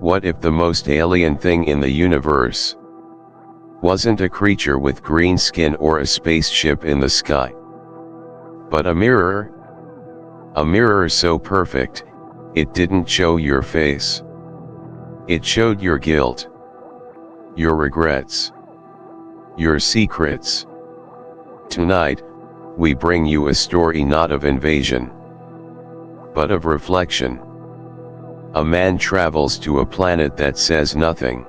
What if the most alien thing in the universe wasn't a creature with green skin or a spaceship in the sky, but a mirror? A mirror so perfect, it didn't show your face. It showed your guilt, your regrets, your secrets. Tonight, we bring you a story not of invasion, but of reflection. A man travels to a planet that says nothing,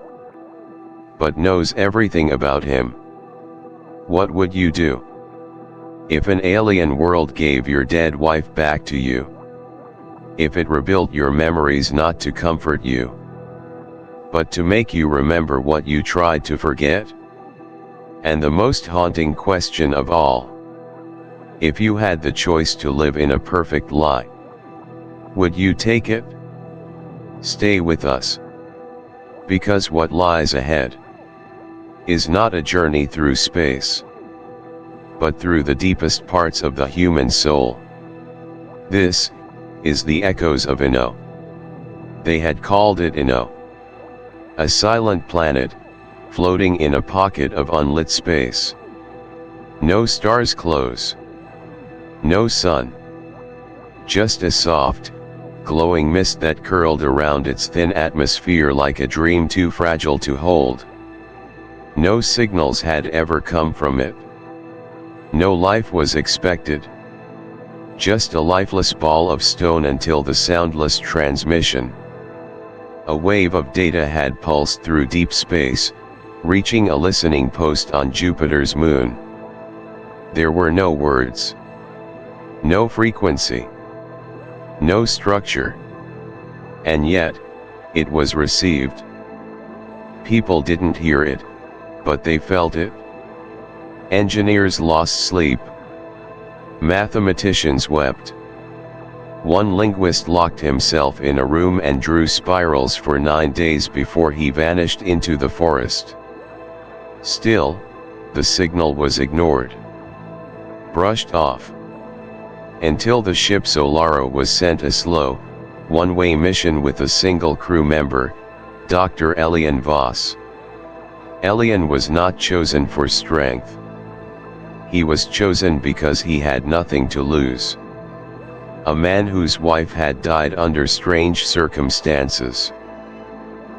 but knows everything about him. What would you do if an alien world gave your dead wife back to you? If it rebuilt your memories not to comfort you, but to make you remember what you tried to forget? And the most haunting question of all, if you had the choice to live in a perfect lie, would you take it? Stay with us, because what lies ahead is not a journey through space, but through the deepest parts of the human soul. This is the Echoes of Enoa. They had called it Enoa, a silent planet, floating in a pocket of unlit space. No stars close, no sun, just a soft, glowing mist that curled around its thin atmosphere like a dream too fragile to hold. No signals had ever come from it. No life was expected. Just a lifeless ball of stone until the soundless transmission. A wave of data had pulsed through deep space, reaching a listening post on Jupiter's moon. There were no words, no frequency, no structure. And yet, it was received. People didn't hear it, but they felt it. Engineers lost sleep. Mathematicians wept. One linguist locked himself in a room and drew spirals for 9 days before he vanished into the forest. Still, the signal was ignored, brushed off, until the ship Solaris was sent a slow, one-way mission with a single crew member, Dr. Elian Vos. Elian was not chosen for strength. He was chosen because he had nothing to lose. A man whose wife had died under strange circumstances.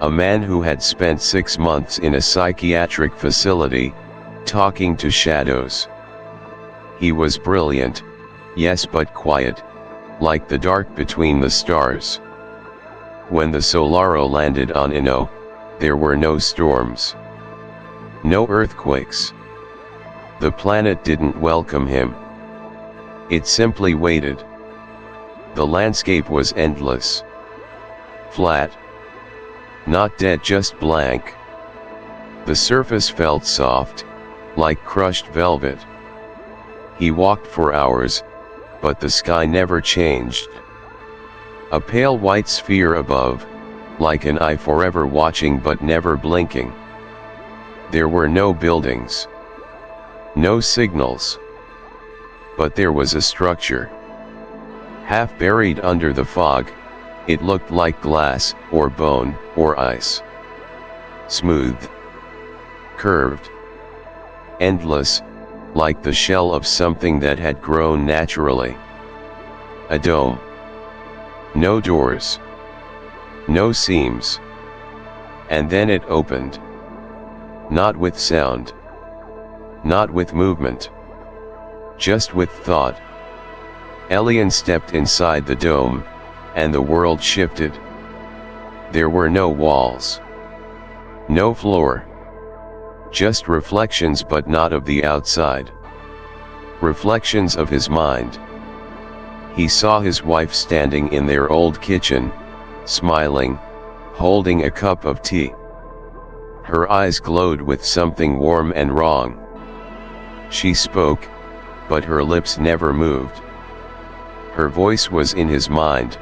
A man who had spent 6 months in a psychiatric facility, talking to shadows. He was brilliant, yes, but quiet, like the dark between the stars. When the Solaris landed on Enoa, there were no storms, no earthquakes. The planet didn't welcome him. It simply waited. The landscape was endless, flat, not dead, just blank. The surface felt soft, like crushed velvet. He walked for hours, but the sky never changed. A pale white sphere above, like an eye forever watching but never blinking. There were no buildings, no signals, but there was a structure. Half buried under the fog, it looked like glass, or bone, or ice. Smooth, curved, endless, like the shell of something that had grown naturally. A dome. No doors, no seams. And then it opened. Not with sound, not with movement, just with thought. Elian stepped inside the dome, and the world shifted. There were no walls, no floor, just reflections, but not of the outside. Reflections of his mind. He saw his wife standing in their old kitchen, smiling, holding a cup of tea. Her eyes glowed with something warm and wrong. She spoke, but her lips never moved. Her voice was in his mind,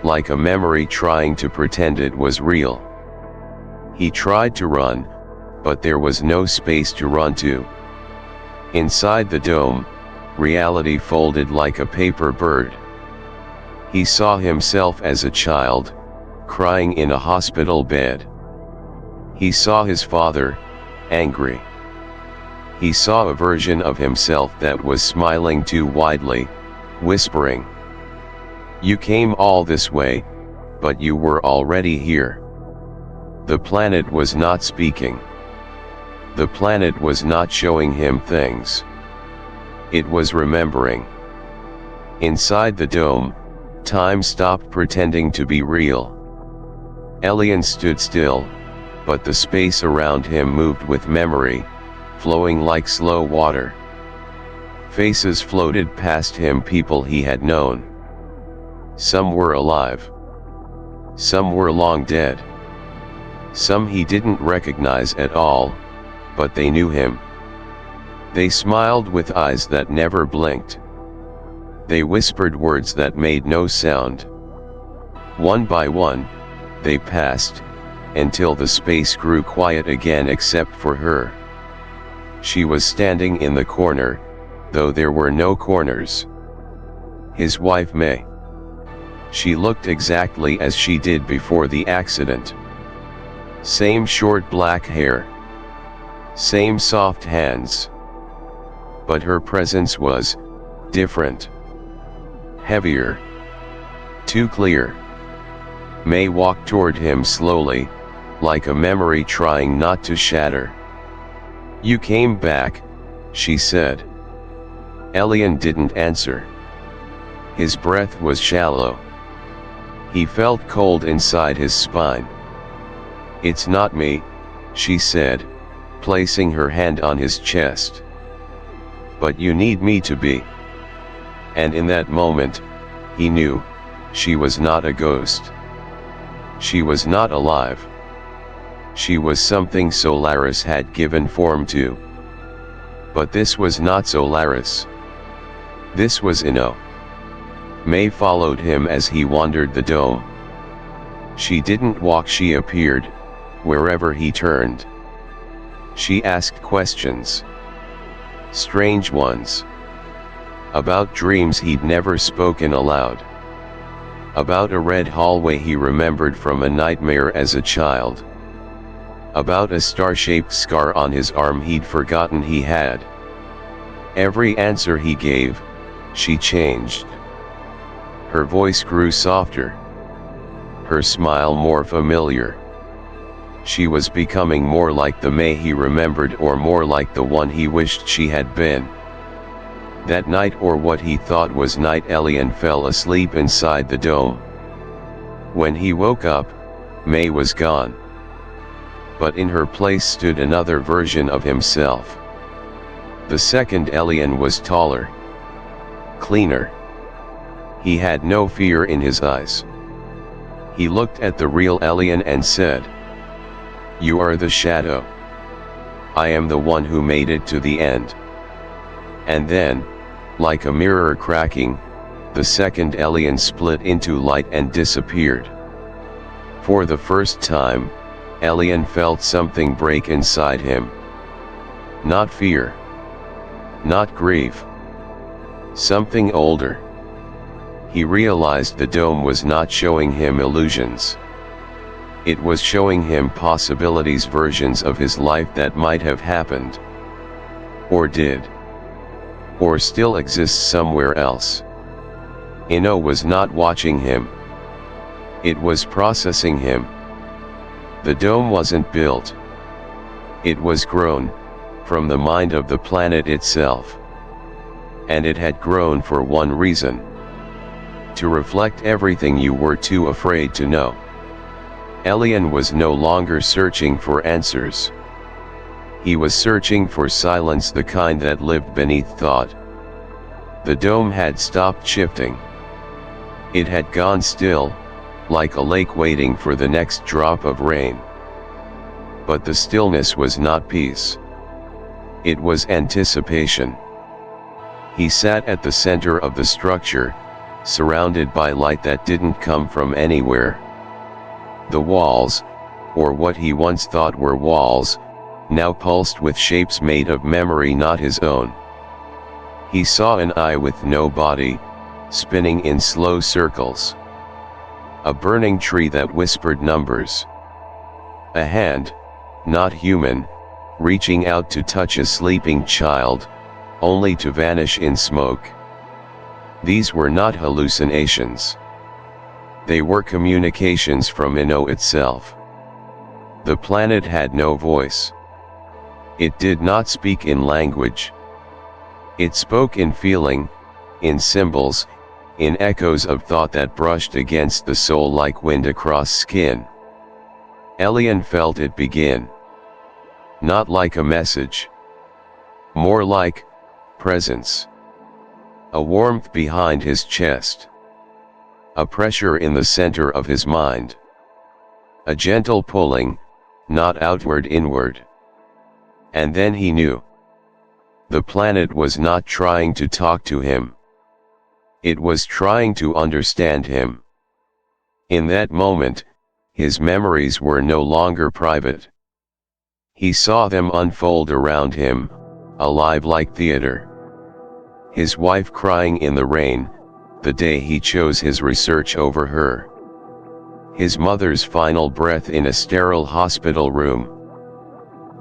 like a memory trying to pretend it was real. He tried to run, but there was no space to run to. Inside the dome, reality folded like a paper bird. He saw himself as a child, crying in a hospital bed. He saw his father, angry. He saw a version of himself that was smiling too widely, whispering, "You came all this way, but you were already here." The planet was not speaking. The planet was not showing him things. It was remembering. Inside the dome, time stopped pretending to be real. Elian stood still, but the space around him moved with memory, flowing like slow water. Faces floated past him, people he had known. Some were alive. Some were long dead. Some he didn't recognize at all, but they knew him. They smiled with eyes that never blinked. They whispered words that made no sound. One by one, they passed, until the space grew quiet again except for her. She was standing in the corner, though there were no corners. His wife May. She looked exactly as she did before the accident. Same short black hair. Same soft hands. But her presence was different. Heavier. Too clear. May walked toward him slowly, like a memory trying not to shatter. "You came back," she said. Elian didn't answer. His breath was shallow. He felt cold inside his spine. "It's not me," she said, placing her hand on his chest. "But you need me to be." And in that moment, he knew, she was not a ghost. She was not alive. She was something Solaris had given form to. But this was not Solaris. This was Enoa. May followed him as he wandered the dome. She didn't walk, she appeared, wherever he turned. She asked questions. Strange ones. About dreams he'd never spoken aloud. About a red hallway he remembered from a nightmare as a child. About a star-shaped scar on his arm he'd forgotten he had. Every answer he gave, she changed. Her voice grew softer. Her smile more familiar. She was becoming more like the May he remembered, or more like the one he wished she had been. That night, or what he thought was night, Elian fell asleep inside the dome. When he woke up, May was gone. But in her place stood another version of himself. The second Elian was taller. Cleaner. He had no fear in his eyes. He looked at the real Elian and said, "You are the shadow. I am the one who made it to the end." And then, like a mirror cracking, the second Elian split into light and disappeared. For the first time, Elian felt something break inside him. Not fear. Not grief. Something older. He realized the dome was not showing him illusions. It was showing him possibilities, versions of his life that might have happened. Or did. Or still exists somewhere else. Enoa was not watching him. It was processing him. The dome wasn't built. It was grown, from the mind of the planet itself. And it had grown for one reason. To reflect everything you were too afraid to know. Elian was no longer searching for answers. He was searching for silence, the kind that lived beneath thought. The dome had stopped shifting. It had gone still, like a lake waiting for the next drop of rain. But the stillness was not peace. It was anticipation. He sat at the center of the structure, surrounded by light that didn't come from anywhere. The walls, or what he once thought were walls, now pulsed with shapes made of memory not his own. He saw an eye with no body, spinning in slow circles. A burning tree that whispered numbers. A hand, not human, reaching out to touch a sleeping child, only to vanish in smoke. These were not hallucinations. They were communications from Enoa itself. The planet had no voice. It did not speak in language. It spoke in feeling, in symbols, in echoes of thought that brushed against the soul like wind across skin. Elian felt it begin. Not like a message. More like presence. A warmth behind his chest. A pressure in the center of his mind. A gentle pulling, not outward inward. And then he knew. The planet was not trying to talk to him. It was trying to understand him. In that moment, his memories were no longer private. He saw them unfold around him, alive like theater. His wife crying in the rain, the day he chose his research over her. His mother's final breath in a sterile hospital room.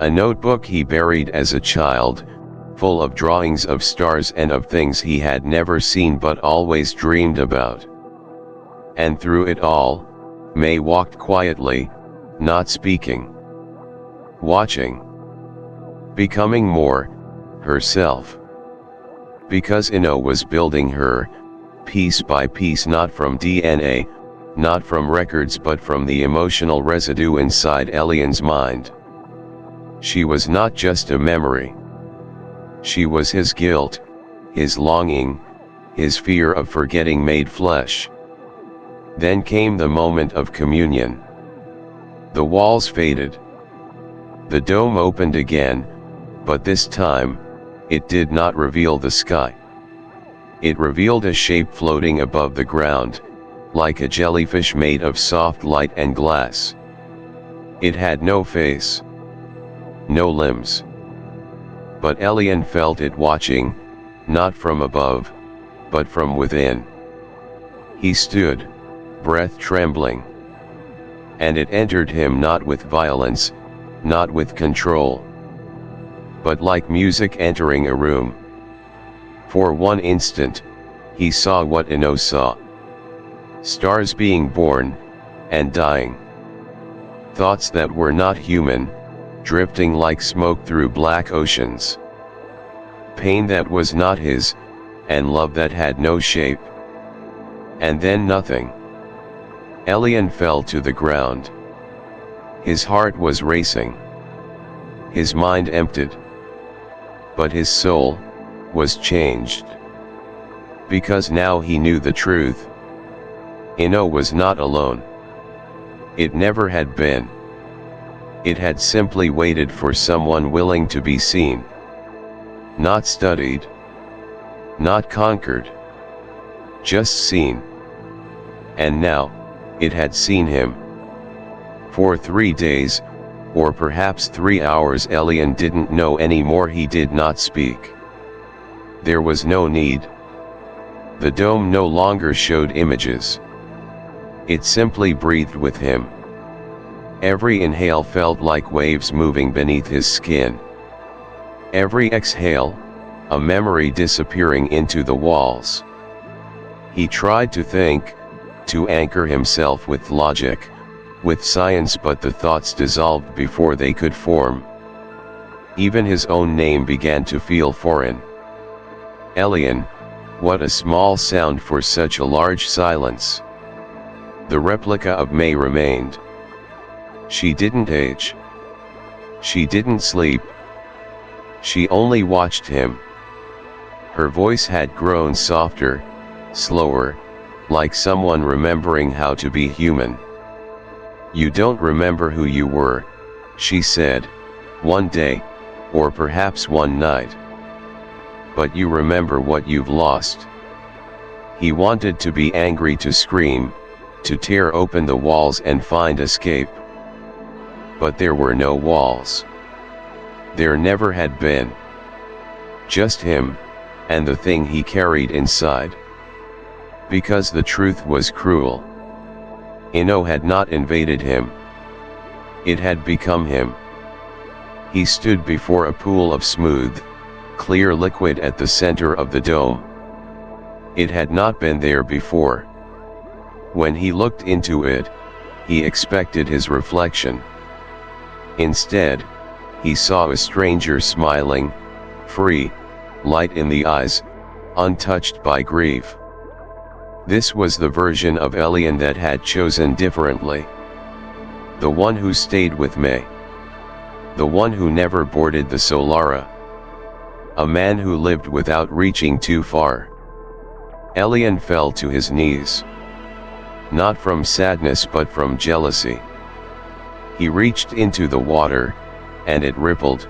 A notebook he buried as a child, full of drawings of stars and of things he had never seen but always dreamed about. And through it all, May walked quietly, not speaking. Watching. Becoming more, herself. Because Enoa was building her, piece by piece, not from DNA, not from records but from the emotional residue inside Elian's mind. She was not just a memory. She was his guilt, his longing, his fear of forgetting made flesh. Then came the moment of communion. The walls faded. The dome opened again, but this time, it did not reveal the sky. It revealed a shape floating above the ground, like a jellyfish made of soft light and glass. It had no face. No limbs. But Elian felt it watching, not from above, but from within. He stood, breath trembling. And it entered him not with violence, not with control, but like music entering a room. For one instant, he saw what Enoa saw. Stars being born, and dying. Thoughts that were not human, drifting like smoke through black oceans. Pain that was not his, and love that had no shape. And then nothing. Elian fell to the ground. His heart was racing. His mind emptied. But his soul was changed. Because now he knew the truth. Enoa was not alone. It never had been. It had simply waited for someone willing to be seen. Not studied. Not conquered. Just seen. And now, it had seen him. For 3 days, or perhaps 3 hours, Elian didn't know anymore. He did not speak. There was no need. The dome no longer showed images. It simply breathed with him. Every inhale felt like waves moving beneath his skin. Every exhale, a memory disappearing into the walls. He tried to think, to anchor himself with logic, with science, but the thoughts dissolved before they could form. Even his own name began to feel foreign. Elian, what a small sound for such a large silence. The replica of May remained. She didn't age. She didn't sleep. She only watched him. Her voice had grown softer, slower, like someone remembering how to be human. You don't remember who you were, she said, one day, or perhaps one night. But you remember what you've lost. He wanted to be angry, to scream, to tear open the walls and find escape. But there were no walls. There never had been. Just him, and the thing he carried inside. Because the truth was cruel. Enoa had not invaded him. It had become him. He stood before a pool of smooth, clear liquid at the center of the dome. It had not been there before. When he looked into it, he expected his reflection. Instead, he saw a stranger smiling, free, light in the eyes, untouched by grief. This was the version of Elian that had chosen differently. The one who stayed with me. The one who never boarded the Solaris. A man who lived without reaching too far. Elian fell to his knees. Not from sadness but from jealousy. He reached into the water, and it rippled,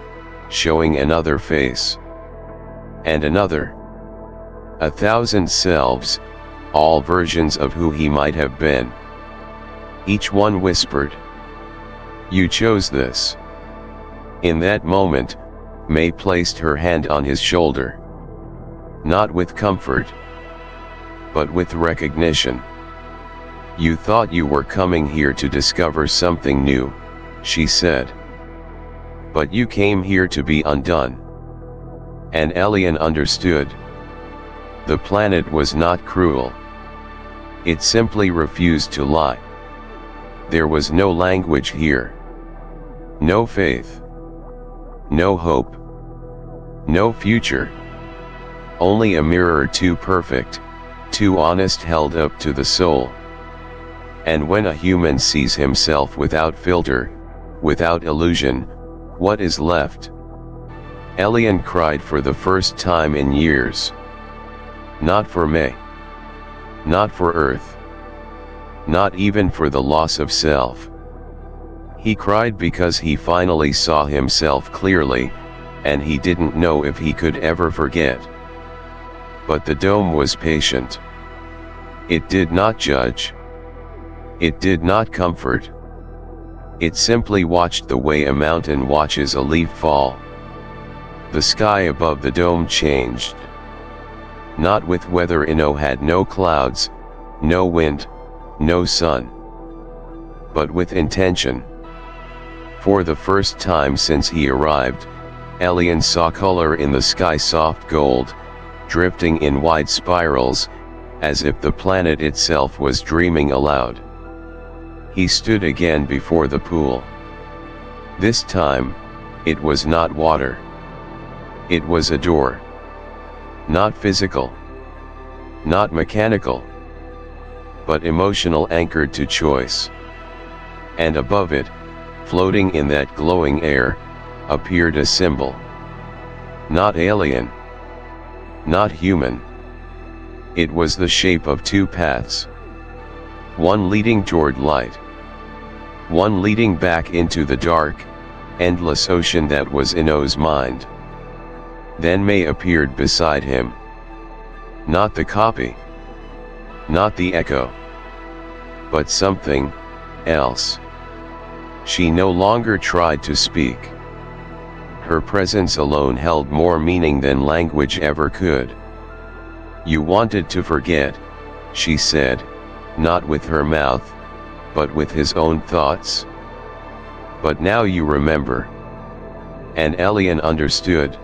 showing another face. And another. 1,000 selves, all versions of who he might have been. Each one whispered, "You chose this." In that moment, May placed her hand on his shoulder. Not with comfort, but with recognition. "You thought you were coming here to discover something new," she said. "But you came here to be undone." And Elian understood. The planet was not cruel. It simply refused to lie. There was no language here. No faith. No hope. No future. Only a mirror too perfect, too honest held up to the soul. And when a human sees himself without filter, without illusion, what is left? Elian cried for the first time in years. Not for May. Not for Earth. Not even for the loss of self. He cried because he finally saw himself clearly, and he didn't know if he could ever forget. But the dome was patient. It did not judge. It did not comfort. It simply watched the way a mountain watches a leaf fall. The sky above the dome changed. Not with weather. Enoa had no clouds, no wind, no sun. But with intention. For the first time since he arrived, Elian saw color in the sky, soft gold, drifting in wide spirals, as if the planet itself was dreaming aloud. He stood again before the pool. This time, it was not water. It was a door. Not physical. Not mechanical. But emotional, anchored to choice. And above it, floating in that glowing air, appeared a symbol. Not alien. Not human. It was the shape of two paths. One leading toward light. One leading back into the dark, endless ocean that was Enoa's mind. Then May appeared beside him. Not the copy. Not the echo. But something else. She no longer tried to speak. Her presence alone held more meaning than language ever could. "You wanted to forget," she said, not with her mouth, but with his own thoughts. "But now you remember." And Elian understood.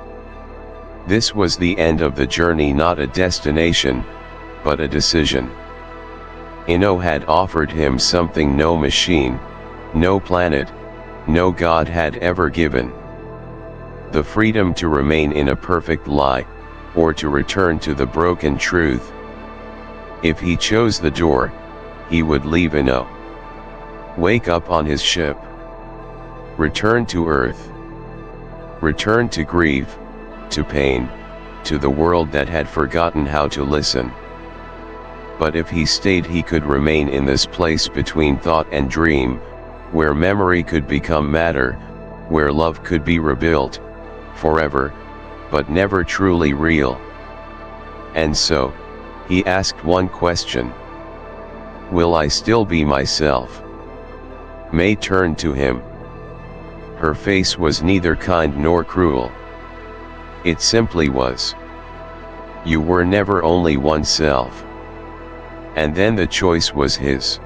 This was the end of the journey, not a destination, but a decision. Enoa had offered him something no machine, no planet, no God had ever given. The freedom to remain in a perfect lie, or to return to the broken truth. If he chose the door, he would leave Enoa. Wake up on his ship. Return to Earth. Return to grief, to pain, to the world that had forgotten how to listen. But if he stayed, he could remain in this place between thought and dream, where memory could become matter, where love could be rebuilt, forever, but never truly real. And so, he asked one question. Will I still be myself? May turned to him. Her face was neither kind nor cruel. It simply was. You were never only oneself. And then the choice was his.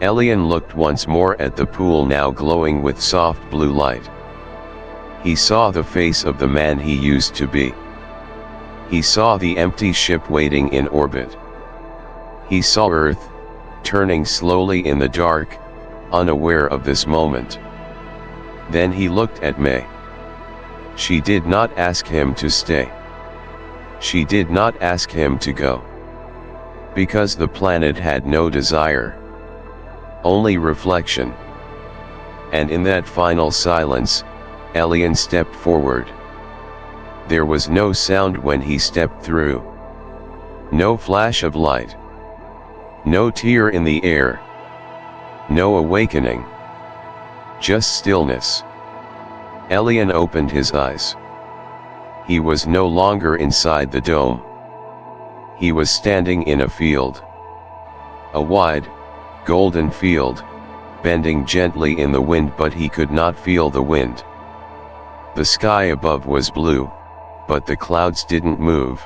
Elian looked once more at the pool, now glowing with soft blue light. He saw the face of the man he used to be. He saw the empty ship waiting in orbit. He saw Earth, turning slowly in the dark, unaware of this moment. Then he looked at May. She did not ask him to stay. She did not ask him to go. Because the planet had no desire. Only reflection. And in that final silence, Elian stepped forward. There was no sound when he stepped through. No flash of light. No tear in the air. No awakening. Just stillness. Elian opened his eyes. He was no longer inside the dome. He was standing in a field. A wide, golden field, bending gently in the wind, but he could not feel the wind. The sky above was blue, but the clouds didn't move.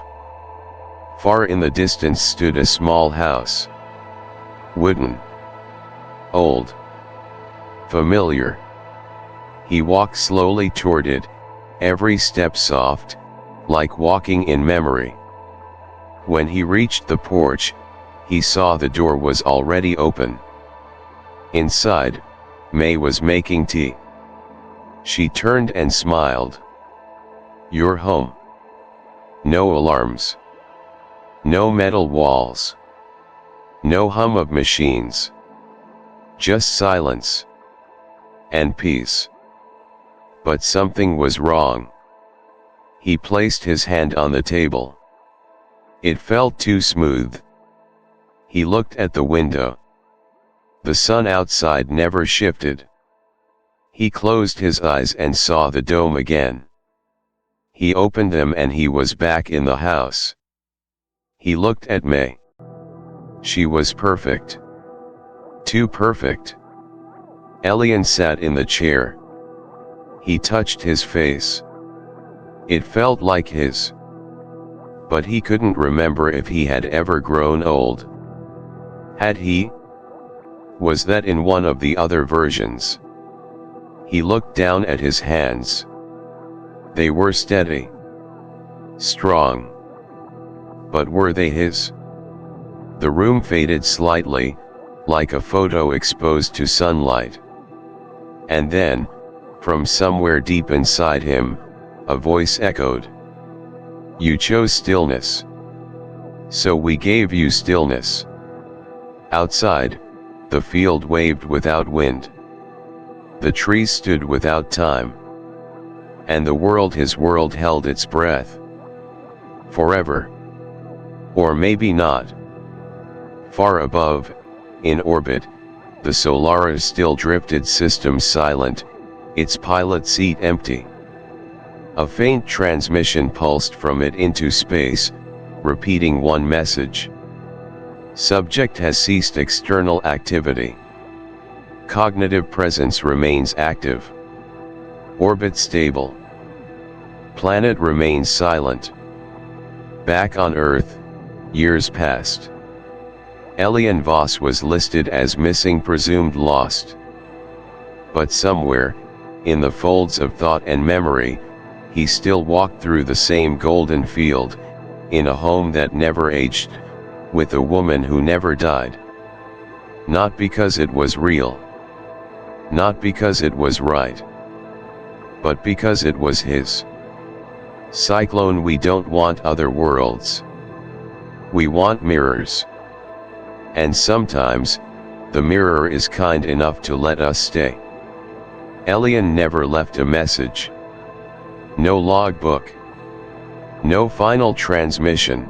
Far in the distance stood a small house. Wooden. Old. Familiar. He walked slowly toward it, every step soft, like walking in memory. When he reached the porch, he saw the door was already open. Inside, May was making tea. She turned and smiled. "You're home. No alarms. No metal walls. No hum of machines. Just silence. And peace." But something was wrong. He placed his hand on the table. It felt too smooth. He looked at the window. The sun outside never shifted. He closed his eyes and saw the dome again. He opened them and he was back in the house. He looked at May. She was perfect. Too perfect. Elian sat in the chair. He touched his face. It felt like his. But he couldn't remember if he had ever grown old. Had he? Was that in one of the other versions? He looked down at his hands. They were steady. Strong. But were they his? The room faded slightly, like a photo exposed to sunlight. And then, from somewhere deep inside him, a voice echoed. "You chose stillness. So we gave you stillness." Outside, the field waved without wind. The trees stood without time. And the world, his world, held its breath. Forever. Or maybe not. Far above, in orbit, the Solaris still drifted, system silent, its pilot seat empty. A faint transmission pulsed from it into space, repeating one message. Subject has ceased external activity. Cognitive presence remains active. Orbit stable. Planet remains silent. Back on Earth, years passed. Elian Vos was listed as missing, presumed lost. But somewhere, in the folds of thought and memory, he still walked through the same golden field, in a home that never aged, with a woman who never died. Not because it was real. Not because it was right. But because it was his. Cyclone, we don't want other worlds. We want mirrors. And sometimes, the mirror is kind enough to let us stay. Elian never left a message. No logbook. No final transmission.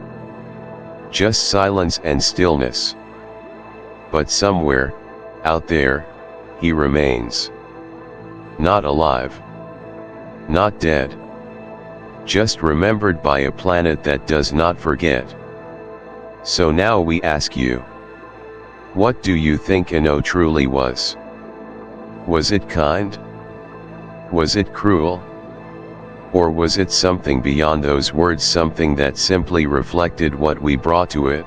Just silence and stillness. But somewhere, out there, he remains. Not alive. Not dead. Just remembered by a planet that does not forget. So now we ask you. What do you think Enoa truly was? Was it kind? Was it cruel? Or was it something beyond those words, something that simply reflected what we brought to it?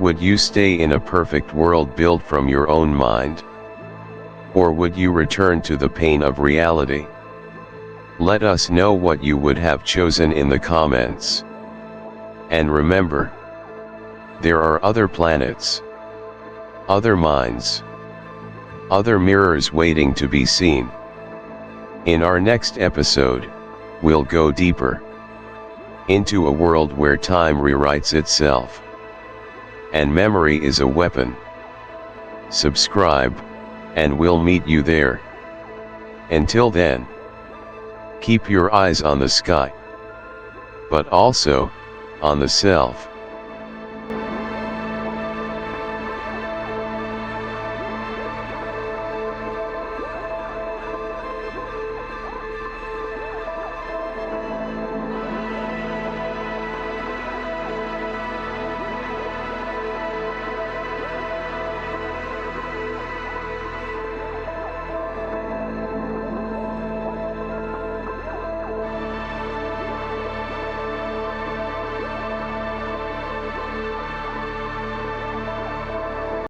Would you stay in a perfect world built from your own mind? Or would you return to the pain of reality? Let us know what you would have chosen in the comments. And remember, there are other planets, other minds, other mirrors waiting to be seen. In our next episode, we'll go deeper into a world where time rewrites itself, and memory is a weapon. Subscribe, and we'll meet you there. Until then, keep your eyes on the sky, but also on the self.